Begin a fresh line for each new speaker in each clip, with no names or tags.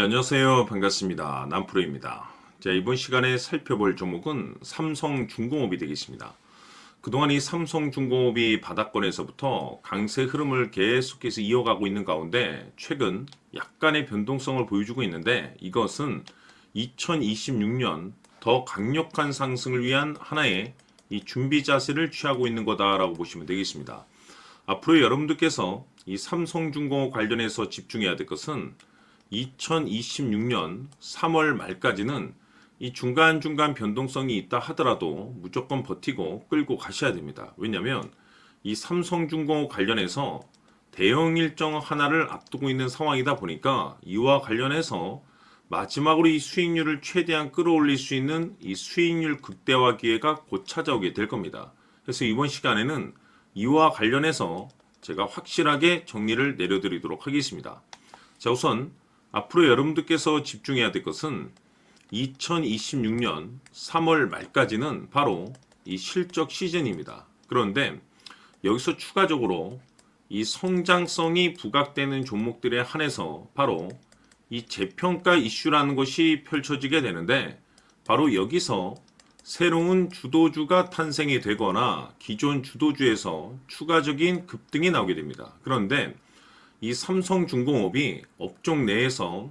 안녕하세요. 반갑습니다. 남프로입니다. 자, 이번 시간에 살펴볼 종목은 삼성중공업이 되겠습니다. 그동안 이 삼성중공업이 바닥권에서부터 강세 흐름을 계속해서 이어가고 있는 가운데 최근 약간의 변동성을 보여주고 있는데, 이것은 2026년 더 강력한 상승을 위한 하나의 이 준비 자세를 취하고 있는 거다라고 보시면 되겠습니다. 앞으로 여러분들께서 이 삼성중공업 관련해서 집중해야 될 것은 2026년 3월 말까지는 이 중간중간 변동성이 있다 하더라도 무조건 버티고 끌고 가셔야 됩니다. 왜냐하면 이 삼성중공업 관련해서 대형 일정 하나를 앞두고 있는 상황이다 보니까 이와 관련해서 마지막으로 이 수익률을 최대한 끌어올릴 수 있는 이 수익률 극대화 기회가 곧 찾아오게 될 겁니다. 그래서 이번 시간에는 이와 관련해서 제가 확실하게 정리를 내려드리도록 하겠습니다. 자, 우선 앞으로 여러분들께서 집중해야 될 것은 2026년 3월 말까지는 바로 이 실적 시즌입니다. 그런데 여기서 추가적으로 이 성장성이 부각되는 종목들에 한해서 바로 이 재평가 이슈라는 것이 펼쳐지게 되는데, 바로 여기서 새로운 주도주가 탄생이 되거나 기존 주도주에서 추가적인 급등이 나오게 됩니다. 그런데 이 삼성중공업이 업종 내에서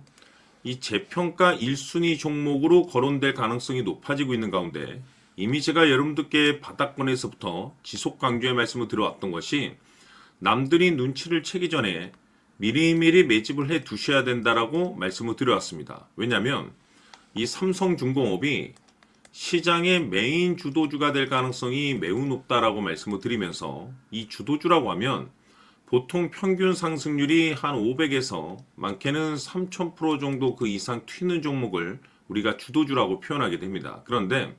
이 재평가 1순위 종목으로 거론될 가능성이 높아지고 있는 가운데, 이미 제가 여러분들께 바닥권에서부터 지속 강조의 말씀을 드려왔던 것이 남들이 눈치를 채기 전에 미리미리 매집을 해 두셔야 된다라고 말씀을 드려왔습니다. 왜냐하면 이 삼성중공업이 시장의 메인 주도주가 될 가능성이 매우 높다라고 말씀을 드리면서, 이 주도주라고 하면 보통 평균 상승률이 한 500에서 많게는 3000% 정도 그 이상 튀는 종목을 우리가 주도주라고 표현하게 됩니다. 그런데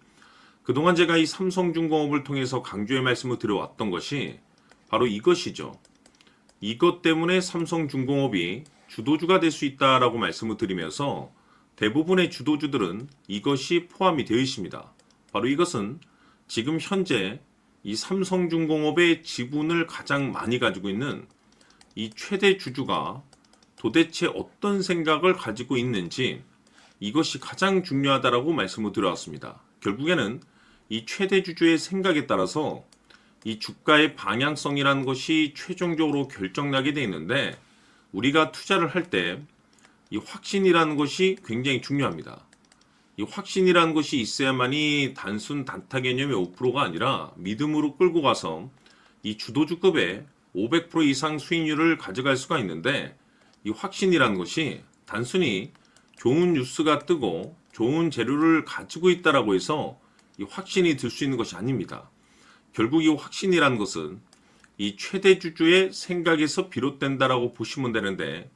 그동안 제가 이 삼성중공업을 통해서 강조의 말씀을 드려왔던 것이 바로 이것이죠. 이것 때문에 삼성중공업이 주도주가 될 수 있다라고 말씀을 드리면서 대부분의 주도주들은 이것이 포함이 되어 있습니다. 바로 이것은 지금 현재 이 삼성중공업의 지분을 가장 많이 가지고 있는 이 최대 주주가 도대체 어떤 생각을 가지고 있는지, 이것이 가장 중요하다라고 말씀을 드려왔습니다. 결국에는 이 최대 주주의 생각에 따라서 이 주가의 방향성이라는 것이 최종적으로 결정나게 되어 있는데, 우리가 투자를 할 때 이 확신이라는 것이 굉장히 중요합니다. 이 확신이라는 것이 있어야만이 단순 단타 개념의 5%가 아니라 믿음으로 끌고 가서 이 주도주급의 500% 이상 수익률을 가져갈 수가 있는데, 이 확신이라는 것이 단순히 좋은 뉴스가 뜨고 좋은 재료를 가지고 있다라고 해서 이 확신이 들 수 있는 것이 아닙니다. 결국 이 확신이라는 것은 이 최대 주주의 생각에서 비롯된다라고 보시면 되는데,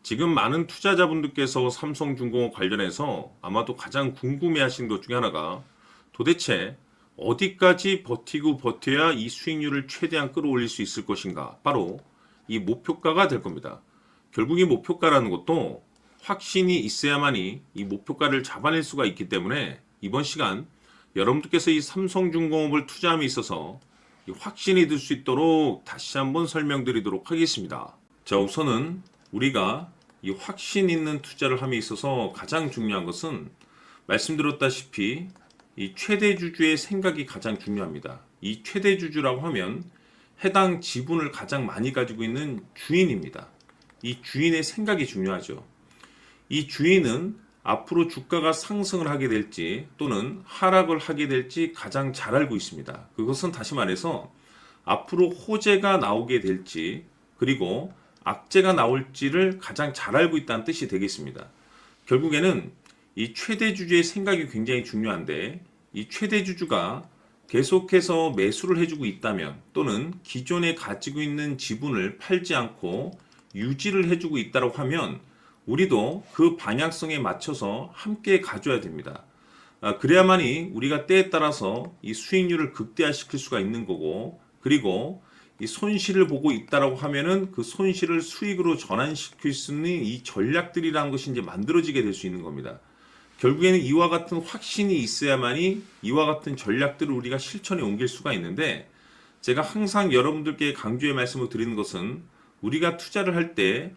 지금 많은 투자자분들께서 삼성중공업 관련해서 아마도 가장 궁금해하시는 것 중에 하나가 도대체 어디까지 버티고 버텨야 이 수익률을 최대한 끌어올릴 수 있을 것인가, 바로 이 목표가가 될 겁니다. 결국 이 목표가라는 것도 확신이 있어야만이 이 목표가를 잡아낼 수가 있기 때문에 이번 시간 여러분들께서 이 삼성중공업을 투자함에 있어서 이 확신이 들 수 있도록 다시 한번 설명드리도록 하겠습니다. 자, 우선은 우리가 이 확신 있는 투자를 함에 있어서 가장 중요한 것은 말씀드렸다시피 이 최대 주주의 생각이 가장 중요합니다. 이 최대 주주라고 하면 해당 지분을 가장 많이 가지고 있는 주인입니다. 이 주인의 생각이 중요하죠. 이 주인은 앞으로 주가가 상승을 하게 될지 또는 하락을 하게 될지 가장 잘 알고 있습니다. 그것은 다시 말해서 앞으로 호재가 나오게 될지 그리고 악재가 나올지를 가장 잘 알고 있다는 뜻이 되겠습니다. 결국에는 이 최대 주주의 생각이 굉장히 중요한데, 이 최대 주주가 계속해서 매수를 해주고 있다면 또는 기존에 가지고 있는 지분을 팔지 않고 유지를 해주고 있다고 하면 우리도 그 방향성에 맞춰서 함께 가져야 됩니다. 그래야만이 우리가 때에 따라서 이 수익률을 극대화시킬 수가 있는 거고, 그리고 이 손실을 보고 있다라고 하면은 그 손실을 수익으로 전환시킬 수 있는 이 전략들이라는 것이 이제 만들어지게 될 수 있는 겁니다. 결국에는 이와 같은 확신이 있어야만이 이와 같은 전략들을 우리가 실천에 옮길 수가 있는데, 제가 항상 여러분들께 강조의 말씀을 드리는 것은 우리가 투자를 할 때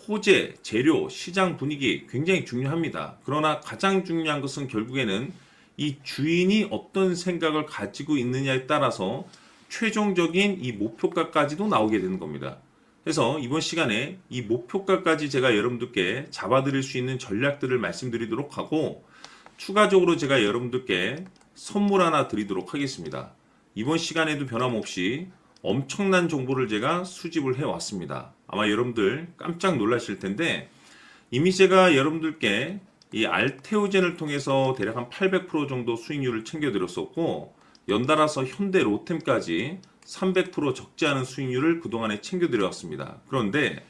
호재, 재료, 시장 분위기 굉장히 중요합니다. 그러나 가장 중요한 것은 결국에는 이 주인이 어떤 생각을 가지고 있느냐에 따라서 최종적인 이 목표가까지도 나오게 되는 겁니다. 그래서 이번 시간에 이 목표가까지 제가 여러분들께 잡아드릴 수 있는 전략들을 말씀드리도록 하고, 추가적으로 제가 여러분들께 선물 하나 드리도록 하겠습니다. 이번 시간에도 변함없이 엄청난 정보를 제가 수집을 해왔습니다. 아마 여러분들 깜짝 놀라실 텐데, 이미 제가 여러분들께 이 알테오젠을 통해서 대략 한 800% 정도 수익률을 챙겨드렸었고, 연달아서 현대 로템까지 300% 적지 않은 수익률을 그동안에 챙겨드렸습니다. 그런데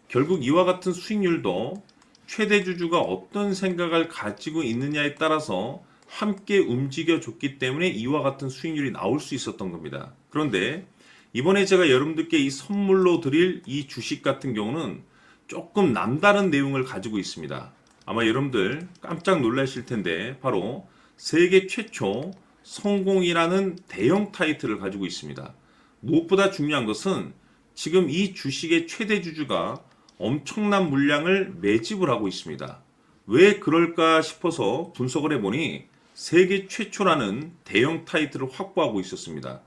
결국 이와 같은 수익률도 최대 주주가 어떤 생각을 가지고 있느냐에 따라서 함께 움직여줬기 때문에 이와 같은 수익률이 나올 수 있었던 겁니다. 그런데 이번에 제가 여러분들께 이 선물로 드릴 이 주식 같은 경우는 조금 남다른 내용을 가지고 있습니다. 아마 여러분들 깜짝 놀라실 텐데, 바로 세계 최초 성공이라는 대형 타이틀을 가지고 있습니다. 무엇보다 중요한 것은 지금 이 주식의 최대 주주가 엄청난 물량을 매집을 하고 있습니다. 왜 그럴까 싶어서 분석을 해보니 세계 최초라는 대형 타이틀을 확보하고 있었습니다.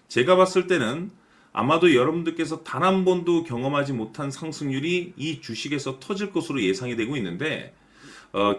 제가 봤을 때는 아마도 여러분들께서 단 한 번도 경험하지 못한 상승률이 이 주식에서 터질 것으로 예상이 되고 있는데,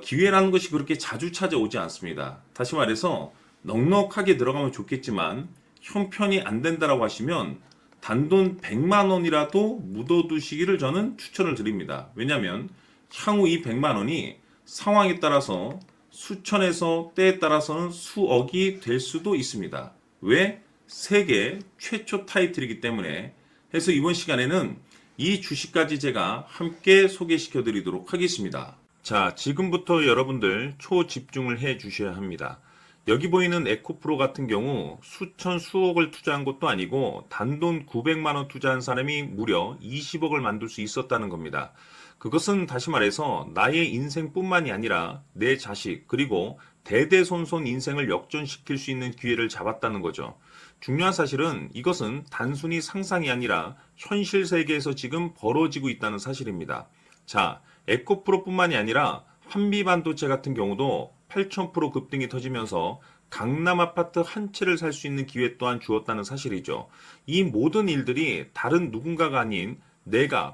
기회라는 것이 그렇게 자주 찾아오지 않습니다. 다시 말해서 넉넉하게 들어가면 좋겠지만 형편이 안 된다라고 하시면 단돈 100만 원이라도 묻어두시기를 저는 추천을 드립니다. 왜냐하면 향후 이 100만 원이 상황에 따라서 수천에서 때에 따라서는 수억이 될 수도 있습니다. 왜? 세계 최초 타이틀이기 때문에. 해서 이번 시간에는 이 주식까지 제가 함께 소개시켜 드리도록 하겠습니다. 자, 지금부터 여러분들 초집중을 해 주셔야 합니다. 여기 보이는 에코프로 같은 경우 수천 수억을 투자한 것도 아니고 단돈 900만 원 투자한 사람이 무려 20억을 만들 수 있었다는 겁니다. 그것은 다시 말해서 나의 인생뿐만이 아니라 내 자식 그리고 대대손손 인생을 역전시킬 수 있는 기회를 잡았다는 거죠. 중요한 사실은 이것은 단순히 상상이 아니라 현실 세계에서 지금 벌어지고 있다는 사실입니다. 자, 에코프로뿐만이 아니라 한미반도체 같은 경우도 8,000% 급등이 터지면서 강남 아파트 한 채를 살 수 있는 기회 또한 주었다는 사실이죠. 이 모든 일들이 다른 누군가가 아닌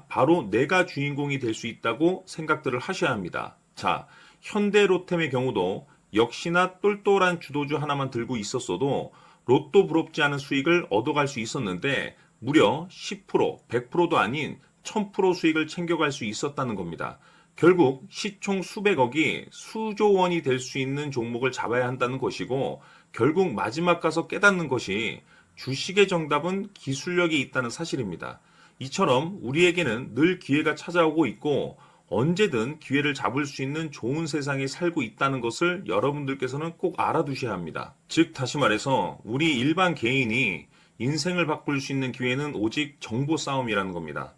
바로 내가 주인공이 될 수 있다고 생각들을 하셔야 합니다. 자, 현대로템의 경우도 역시나 똘똘한 주도주 하나만 들고 있었어도 로또 부럽지 않은 수익을 얻어갈 수 있었는데 무려 10%, 100%도 아닌 1000% 수익을 챙겨갈 수 있었다는 겁니다. 결국 시총 수백억이 수조 원이 될 수 있는 종목을 잡아야 한다는 것이고, 결국 마지막 가서 깨닫는 것이 주식의 정답은 기술력이 있다는 사실입니다. 이처럼 우리에게는 늘 기회가 찾아오고 있고 언제든 기회를 잡을 수 있는 좋은 세상에 살고 있다는 것을 여러분들께서는 꼭 알아두셔야 합니다. 즉 다시 말해서 우리 일반 개인이 인생을 바꿀 수 있는 기회는 오직 정보 싸움이라는 겁니다.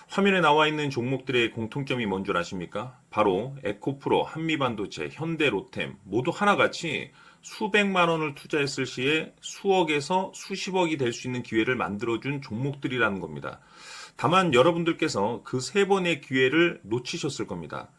화면에 나와 있는 종목들의 공통점이 뭔 줄 아십니까? 바로 에코프로, 한미반도체, 현대로템 모두 하나같이 수백만 원을 투자했을 시에 수억에서 수십억이 될 수 있는 기회를 만들어준 종목들이라는 겁니다. 다만 여러분들께서 그 세 번의 기회를 놓치셨을 겁니다.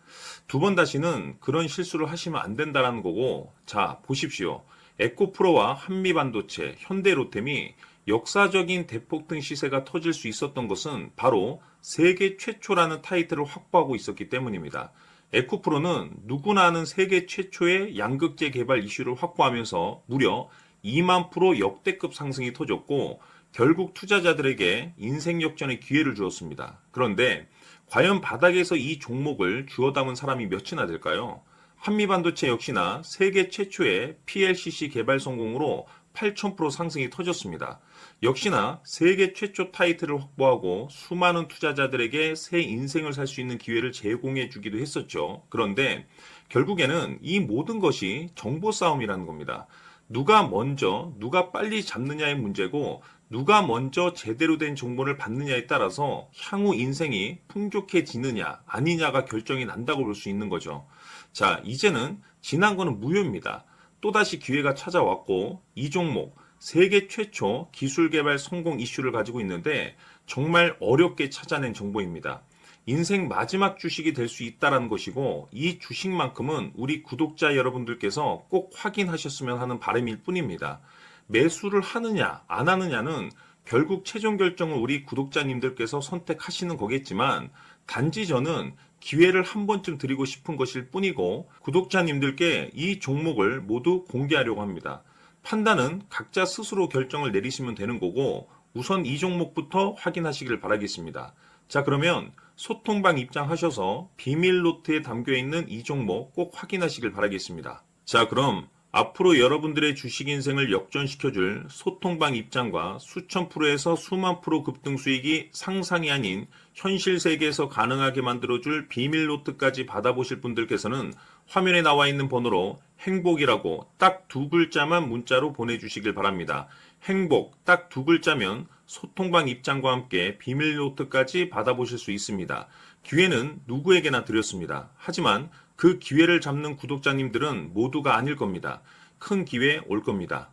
두 번 다시는 그런 실수를 하시면 안 된다는 거고, 자 보십시오. 에코프로와 한미반도체, 현대로템이 역사적인 대폭등 시세가 터질 수 있었던 것은 바로 세계 최초라는 타이틀을 확보하고 있었기 때문입니다. 에코프로는 누구나 아는 세계 최초의 양극재 개발 이슈를 확보하면서 무려 2만 프로 역대급 상승이 터졌고 결국 투자자들에게 인생 역전의 기회를 주었습니다. 그런데 과연 바닥에서 이 종목을 주워 담은 사람이 몇이나 될까요? 한미반도체 역시나 세계 최초의 PLCC 개발 성공으로 8,000% 상승이 터졌습니다. 역시나 세계 최초 타이틀을 확보하고 수많은 투자자들에게 새 인생을 살 수 있는 기회를 제공해 주기도 했었죠. 그런데 결국에는 이 모든 것이 정보 싸움이라는 겁니다. 누가 먼저, 누가 빨리 잡느냐의 문제고 누가 먼저 제대로 된 정보를 받느냐에 따라서 향후 인생이 풍족해지느냐 아니냐가 결정이 난다고 볼 수 있는 거죠. 자, 이제는 지난 거는 무효입니다. 또다시 기회가 찾아왔고 이 종목 세계 최초 기술 개발 성공 이슈를 가지고 있는데 정말 어렵게 찾아낸 정보입니다. 인생 마지막 주식이 될 수 있다라는 것이고 이 주식만큼은 우리 구독자 여러분들께서 꼭 확인하셨으면 하는 바람일 뿐입니다. 매수를 하느냐 안 하느냐는 결국 최종 결정을 우리 구독자님들께서 선택하시는 거겠지만 단지 저는 기회를 한 번쯤 드리고 싶은 것일 뿐이고 구독자님들께 이 종목을 모두 공개하려고 합니다. 판단은 각자 스스로 결정을 내리시면 되는 거고 우선 이 종목부터 확인하시길 바라겠습니다. 자, 그러면 소통방 입장하셔서 비밀 노트에 담겨 있는 이 종목 꼭 확인하시길 바라겠습니다. 자, 그럼 앞으로 여러분들의 주식 인생을 역전시켜줄 소통방 입장과 수천 프로에서 수만 프로 급등 수익이 상상이 아닌 현실 세계에서 가능하게 만들어줄 비밀 노트까지 받아보실 분들께서는 화면에 나와 있는 번호로 행복이라고 딱 두 글자만 문자로 보내주시길 바랍니다. 행복 딱 두 글자면 소통방 입장과 함께 비밀 노트까지 받아보실 수 있습니다. 기회는 누구에게나 드렸습니다. 하지만 그 기회를 잡는 구독자님들은 모두가 아닐 겁니다. 큰 기회 올 겁니다.